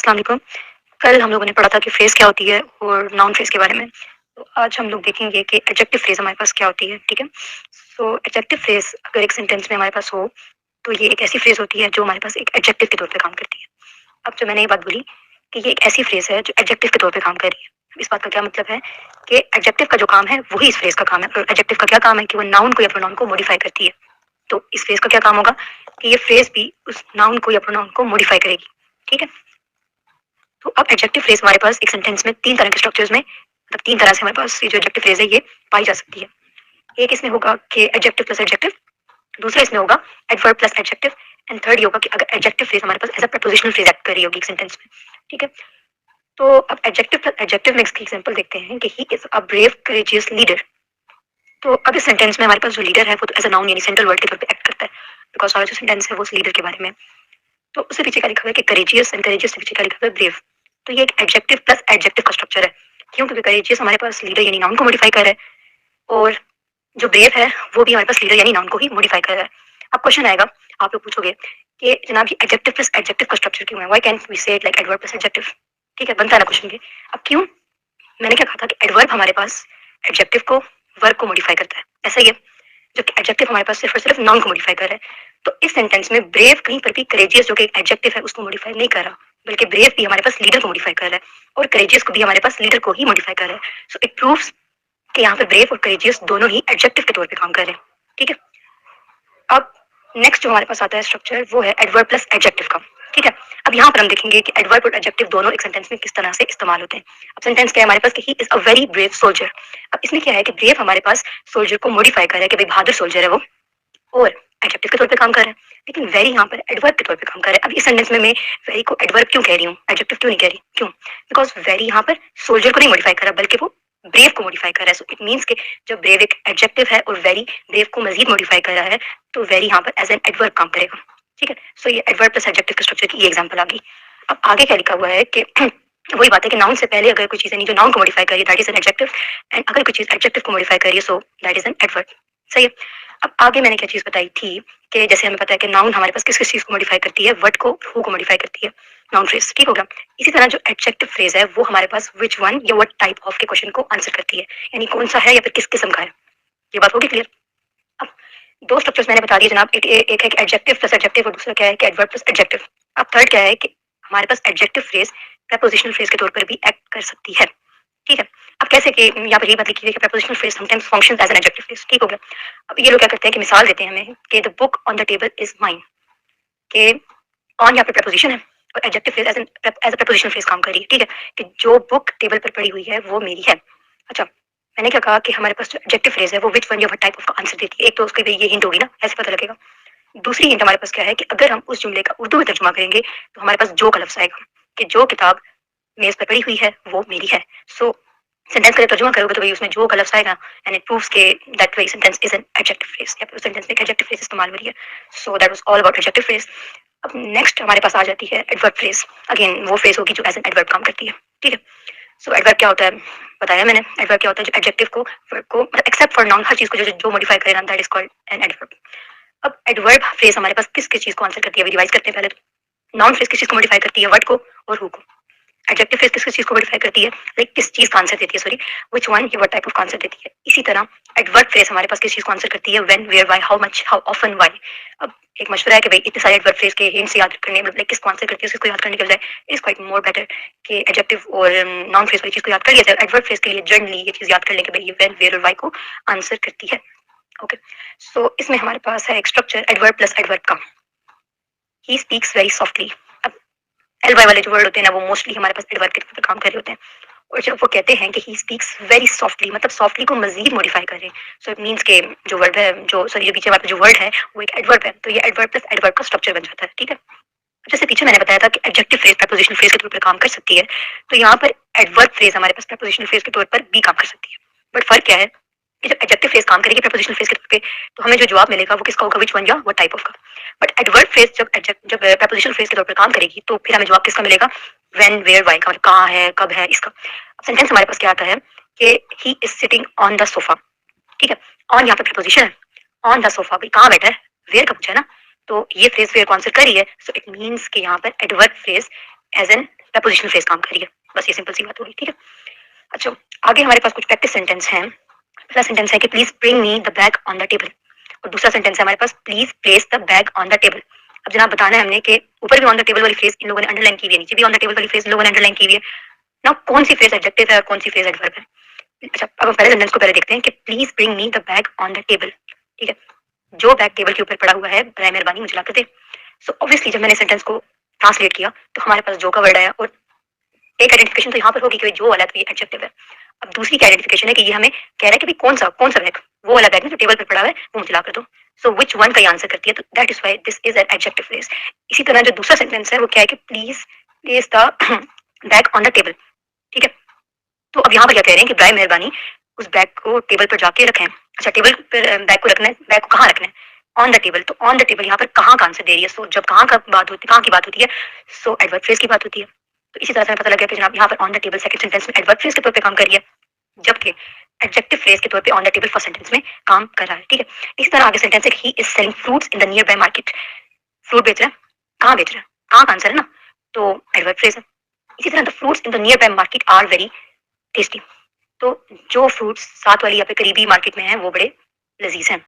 अस्सलाम वालेकुम। कल हम लोगों ने पढ़ा था कि फ्रेज़ क्या होती है और नाउन फ्रेज़ के बारे में। तो आज हम लोग देखेंगे कि एडजेक्टिव फ्रेज़ हमारे पास क्या होती है, ठीक है? सो एडजेक्टिव फ्रेज़ अगर एक सेंटेंस में हमारे पास हो, तो ये एक ऐसी फ्रेज़ होती है जो हमारे पास एक एडजेक्टिव के तौर पे काम करती है। अब जो मैंने ये बात बोली कि ये एक ऐसी फ्रेज़ है जो एडजेक्टिव के तौर पे काम कर रही है। इस बात का क्या मतलब है कि एडजेक्टिव का जो काम है वही इस फ्रेज़ का काम है और एडजेक्टिव का क्या काम है कि वो नाउन को या प्रोनाउन को मॉडिफ़ाई करती है। तो इस फ्रेज़ का क्या काम होगा कि ये फ्रेज़ भी उस नाउन को या प्रोनाउन को मॉडिफ़ाई करेगी, ठीक है? तो अब एडजेक्टिव फ्रेज हमारे पास एक सेंटेंस में 3 तरह के स्ट्रक्चर्स में मतलब 3 तरह से हमारे पास ये जो एडजेक्टिव फ्रेज है ये पाई जा सकती है। एक इसमें होगा कि एडजेक्टिव प्लस एडजेक्टिव, दूसरा इसमें होगा adverb plus adjective and third ये होगा कि अगर एडजेक्टिव फ्रेज हमारे पास as a prepositional phrase act कर रही होगी एक सेंटेंस में। ठीक है? तो अब एडजेक्टिव प्लस एडजेक्टिव में इसकी एग्जांपल देखते हैं कि he is a brave courageous leader. तो अब इस सेंटेंस में हमारे पास जो लीडर है वो तो एज़ अ नाउन यानी सेंट्रल वर्ड के तौर पे एक्ट करता है। बिकॉज़ हमारा जो सेंटेंस है वो उस लीडर के बारे में है। तो उससे पीछे क्या लिखा हुआ है कि करेजियस एंड करेजियस से पीछे क्या लिखा हुआ है ब्रेव। तो ये एक एडजेक्टिव प्लस एडजेक्टिव का स्ट्रक्चर है। क्यों? क्योंकि करेजियस हमारे पास लीडर यानी नाउन को मॉडिफाई कर रहा है और जो ब्रेव है वो भी हमारे पास लीडर यानी नाउन को ही मॉडिफाई कर रहा है। अब क्वेश्चन आएगा, आप लोग पूछोगे कि जनाब ये एडजेक्टिव प्लस एडजेक्टिव का स्ट्रक्चर क्यों है? व्हाई कैंट वी से it like adverb plus adjective? ठीक है, बनता है ना क्वेश्चन के। अब क्यों? मैंने क्या कहा था कि एडवर्ब हमारे पास एडजेक्टिव को वर्ब को मॉडिफाई करता है, ऐसा ही है। जबकि एडजेक्टिव हमारे पास सिर्फ और सिर्फ नाउन को मॉडिफाई कर रहा है। तो इस सेंटेंस में ब्रेव कहीं पर भी करेजियस जो कि एक एडजेक्टिव है उसको मॉडिफाई नहीं कर रहा, बल्कि ब्रेव भी हमारे पास लीडर को मॉडिफाई कर रहा है और करेजियस को भी हमारे पास लीडर को ही मॉडिफाई कर रहा है। सो इट प्रूव्स कि यहाँ पे ब्रेव और करेजियस दोनों ही एडजेक्टिव के तौर पे काम कर रहे हैं। ठीक है? अब नेक्स्ट जो हमारे पास आता है स्ट्रक्चर वो है एडवर्ब प्लस एडजेक्टिव का। ठीक है? अब यहाँ पर हम देखेंगे कि एडवर्ब और एडजेक्टिव दोनों एक सेंटेंस में किस तरह से इस्तेमाल होते हैं। अब सेंटेंस क्या है हमारे पास कि he is a very brave soldier. अब इसमें क्या है कि ब्रेव हमारे पास सोल्जर को मॉडिफाई कर रहा है कि भाई बहादुर सोल्जर है वो और एडजेक्टिव के तौर पे काम कर रहा है। लेकिन वेरी यहाँ पर एडवर्ब के तौर पे काम कर रहा है। अब इस सेंटेंस में मैं वेरी को एडवर्ब क्यों कह रही हूँ, एडजेक्टिव क्यों नहीं कह रही? क्यों? बिकॉज वेरी यहाँ पर सोल्जर को नहीं मॉडिफाई कर रहा बल्कि वो ब्रेव को मॉडिफाई कर रहा है। सो इट मीन्स कि जब ब्रेव एक एडजेक्टिव है और वेरी ब्रेव को मजीद मॉडिफाई कर रहा है तो वेरी यहाँ पर एज एन एडवर्ब काम करेगा। ठीक है? सो ये एडवर्ब प्लस एडजेक्टिव के स्ट्रक्चर की ये एग्जाम्पल आ गई। अब आगे क्या लिखा हुआ है कि वही बात है कि नाउन से पहले अगर कोई चीज़ नहीं जो नाउन को मॉडिफाई कर रही है that is an adjective and अगर कोई चीज़ एडजेक्टिव को मॉडिफाई कर रही है so that is an adverb. सही है? अब आगे मैंने क्या चीज़ बताई थी कि जैसे हमें पता है कि नाउन हमारे पास किस किस चीज़ को मॉडिफाई करती है, वर्ड को हु को मॉडिफाई करती है, नाउन फ्रेज। ठीक हो गया? इसी तरह जो एडजेक्टिव फ्रेज है वो हमारे पास विच वन या व्हाट टाइप ऑफ के क्वेश्चन को आंसर करती है, यानी कौन सा है या फिर किस किस्म का है। ये बात होगी क्लियर? अब दो स्ट्रक्चर्स मैंने बता दिए जनाब, एक है कि एडजेक्टिव प्लस एडजेक्टिव और दूसरा क्या है कि एडवर्ब प्लस एडजेक्टिव। अब थर्ड क्या है कि हमारे पास एडजेक्टिव फ्रेज प्रपोजिशनल फ्रेज के तौर पर भी एक्ट कर सकती है। ठीक है? अब कैसे कि यहाँ पर ये बात लिखी हुई है कि prepositional phrase sometimes functions as an adjective phrase. ठीक हो गया? अब ये लोग क्या करते हैं कि मिसाल देते हैं हमें कि the book on the table is mine, के ऑन यहाँ पे प्रपोजिशन है और adjective phrase as a prepositional phrase काम कर रही है। ठीक है? कि जो बुक टेबल पर पड़ी हुई है वो मेरी है। अच्छा, मैंने क्या कहा कि हमारे पास जो एडजेक्टिव फ्रेज है वो विच वन या व्हाट टाइप ऑफ का आंसर देती है। एक तो उसके लिए ये हिंट होगी ना, ऐसे पता लगेगा। दूसरी हिंट हमारे पास क्या है कि अगर हम उस जुमले का उर्दू में तर्जुमा करेंगे तो हमारे पास जो का लफ्ज आएगा कि जो किताब मेज पर पड़ी हुई है वो मेरी है। सो सेंटेंस का जब तर्जुमा करोगे तो भाई उसमें जो का लफ्ज आएगा एंड इट प्रूव्स के दैट वही sentence is an adjective phrase या फिर उस सेंटेंस में एक एडजेक्टिव फ्रेज इस्तेमाल हो रही है। So that was all about adjective phrase. अब नेक्स्ट हमारे पास आ जाती है एडवर्ब फ्रेज। अगेन वो फ्रेज होगी जो एज एन एडवर्ब काम करती है। ठीक है? सो एडवर्ब क्या होता है बताया मैंने। एडवर्ब क्या होता है जो एडजेक्टिव को वर्ब को मतलब एक्सेप्ट फॉर नाउन हर चीज को जो मॉडिफाई करेगा that is called an adverb. अब एडवर्ब फ्रेज हमारे पास किस किस चीज को आंसर करती है, रिवाइज करते हैं पहले तो। नाउन फ्रेज किस चीज को मॉडिफाई करती है, वर्ड को और हु को। एडजेक्टिव फ्रेज किस किस चीज को मॉडिफाई करती है, लाइक किस चीज का आंसर देती है, सॉरी व्हिच वन या व्हाट टाइप ऑफ आंसर देती है। इसी तरह एडवर्ब फ्रेज हमारे पास किस चीज को आंसर करती है, when, where, why, how much, how often, why. अब एक मशवरा है कि भाई इतने सारे एडवर्ब फ्रेज के हिंट्स याद करने मतलब किसको आंसर करती है उसको याद करने के बजाय इज क्वाइट मोर बेटर कि एडजेक्टिव और नाउन फ्रेज वाली चीज को याद कर लिया जाए। एडवर्ब फ्रेज के लिए जनरली ये चीज याद कर लें कि भाई ये व्हेन, वेयर और व्हाई को आंसर करती है। ओके, सो इसमें हमारे पास है एक स्ट्रक्चर एडवर्ब प्लस एडवर्ब का। He speaks very softly. अब एल वाई वाले जो वर्ड होते हैं ना वो मोस्टली हमारे पास एडवर्ब के तौर पर काम कर रहे होते हैं। और जब वो कहते हैं कि ही स्पीक्स वेरी सॉफ्टली मतलब सॉफ्टली को मजीद मॉडिफाई कर रहे हैं। सो इट मीन्स के जो वर्ड है जो सॉरी जो पीछे वाला जो वर्ड है वो एक एडवर्ब है, तो ये एडवर्ब प्लस एडवर्ब का स्ट्रक्चर बन जाता है। ठीक है? जैसे पीछे मैंने बताया था कि एडजेक्टिव फ्रेज प्रपोजिशनल फ्रेज के तौर पर काम कर सकती है, तो यहाँ पर एडवर्ब फ्रेज हमारे पास प्रपोजिशनल फ्रेज के तौर पर भी काम कर सकती है। बट फर्क क्या है कि जब एडजेक्टिव फ्रेज काम करेगी प्रपोजिशनल फ्रेज के तौर पे तो हमें जो जवाब मिलेगा वो किसका होगा, विच वन या व्हाट टाइप ऑफ का। बट एडवर्ब फ्रेज जब प्रपोजिशनल फ्रेज के तौर पर काम करेगी तो फिर हमें जवाब किसका मिलेगा, व्हेन, वेयर, व्हाई का, मतलब कहाँ है, कब है, इसका। अब सेंटेंस हमारे पास क्या आता है कि he is sitting on the sofa. ठीक है? ऑन यहाँ पे प्रपोजिशन है, ऑन द सोफा भाई कहाँ बैठा है, वेयर का पूछा है ना, तो ये फ्रेज वेयर को आंसर कर रही है। सो इट मीन्स कि यहाँ पर adverb phrase as an prepositional phrase काम कर रही है। बस ये सिंपल सी बात होगी, ठीक है। अच्छा, आगे हमारे पास कुछ प्रैक्टिस सेंटेंस हैं। पहला सेंटेंस है कि please bring me the bag on the table, और दूसरा सेंटेंस है हमारे पास please place the bag on the table. अब जनाब बताना है हमने कि ऊपर भी ऑन द टेबल वाली फ्रेज इन लोगों ने अंडरलाइन की हुई है, नीचे भी ऑन द टेबल वाली फ्रेज इन लोगों ने अंडरलाइन की हुई है ना। कौन सी फ्रेज एडजेक्टिव है और कौन सी फ्रेज एडवर्ब है। अच्छा, अब हम पहले सेंटेंस को पहले देखते हैं कि please bring me the bag on the table, ठीक है। जो बैग टेबल के ऊपर पड़ा हुआ है बराए मेहरबानी मुझे लाकर दे। सो ऑब्वियसली जब मैंने सेंटेंस को ट्रांसलेट किया तो हमारे पास जो का वर्ड आया, और एक आइडेंटिफिकेशन तो यहाँ पर होगी कि जो वाला तो ये एडजेक्टिव है। अब दूसरी क्या आइडेंटिफिकेशन है कि ये हमें कह रहा है कि भाई कौन सा बैग, वो वाला बैग ना जो टेबल पर पड़ा हुआ है वो मुझे ला कर दो। सो विच वन का आंसर करती है, तो that is why this is an adjective phrase. इसी तरह जो दूसरा सेंटेंस है वो क्या है कि please place the bag on the table, ठीक है। तो अब यहाँ पर क्या कह रहे हैं कि बराए मेहरबानी उस बैग को टेबल पर जाके रखें। अच्छा, टेबल पर बैग को रखना है, बैग को कहाँ रखना है, ऑन द टेबल। तो ऑन द टेबल यहाँ पर कहाँ का आंसर दे रही है। सो जब कहाँ की बात होती है, सो एडवर्ब फ्रेज की बात होती है। तो इसी तरह से हमें पता लग गया कि जनाब यहाँ पर on the table second sentence में एडवर्ब फ्रेज के तौर पे काम कर रही है, जबकि एडजेक्टिव फ्रेज के तौर पे on the table first sentence में काम कर रहा है, ठीक है। इसी तरह आगे सेंटेंस है he is selling fruits in the nearby market. Fruit बेच रहा है, कहाँ बेच रहा है, कहाँ का आंसर है ना, तो एडवर्ब फ्रेज है। इसी तरह the fruits in the nearby market are very tasty. तो जो फ्रूट्स साथ वाली या फिर करीबी मार्केट में है वो बड़े लजीज हैं।